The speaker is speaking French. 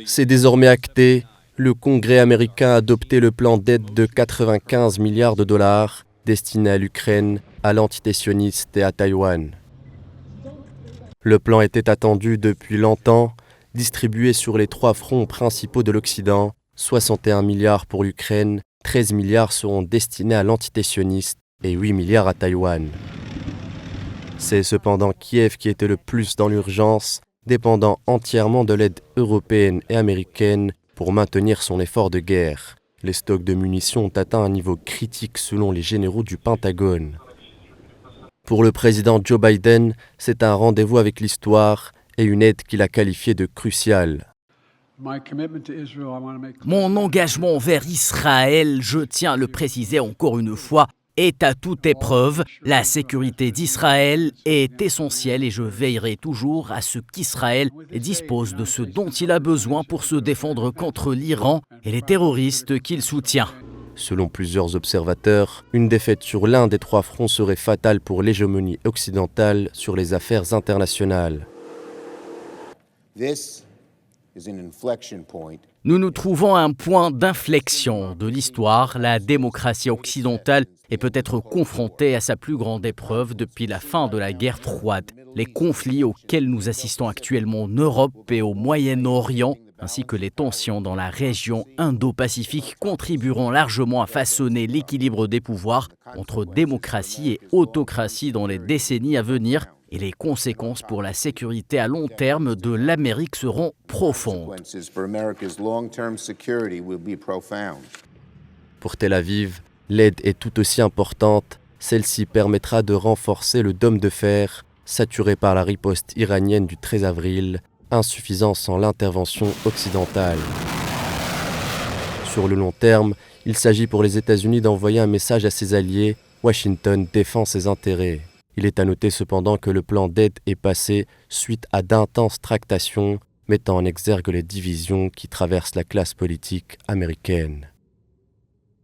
C'est désormais acté. Le Congrès américain a adopté le plan d'aide de 95 milliards de dollars destiné à l'Ukraine, à l'entité sioniste et à Taïwan. Le plan était attendu depuis longtemps, distribué sur les 3 fronts principaux de l'Occident, 61 milliards pour l'Ukraine, 13 milliards seront destinés à l'entité sioniste et 8 milliards à Taïwan. C'est cependant Kiev qui était le plus dans l'urgence, dépendant entièrement de l'aide européenne et américaine pour maintenir son effort de guerre. Les stocks de munitions ont atteint un niveau critique selon les généraux du Pentagone. Pour le président Joe Biden, c'est un rendez-vous avec l'histoire et une aide qu'il a qualifiée de cruciale. Mon engagement envers Israël, je tiens à le préciser encore une fois, est à toute épreuve. La sécurité d'Israël est essentielle et je veillerai toujours à ce qu'Israël dispose de ce dont il a besoin pour se défendre contre l'Iran et les terroristes qu'il soutient. Selon plusieurs observateurs, une défaite sur l'un des 3 fronts serait fatale pour l'hégémonie occidentale sur les affaires internationales. Nous nous trouvons à un point d'inflexion de l'histoire. La démocratie occidentale est peut-être confrontée à sa plus grande épreuve depuis la fin de la guerre froide. Les conflits auxquels nous assistons actuellement en Europe et au Moyen-Orient, ainsi que les tensions dans la région Indo-Pacifique contribueront largement à façonner l'équilibre des pouvoirs entre démocratie et autocratie dans les décennies à venir. Et les conséquences pour la sécurité à long terme de l'Amérique seront profondes. Pour Tel Aviv, l'aide est tout aussi importante. Celle-ci permettra de renforcer le dôme de fer, saturé par la riposte iranienne du 13 avril, insuffisant sans l'intervention occidentale. Sur le long terme, il s'agit pour les États-Unis d'envoyer un message à ses alliés. Washington défend ses intérêts. Il est à noter cependant que le plan d'aide est passé suite à d'intenses tractations, mettant en exergue les divisions qui traversent la classe politique américaine.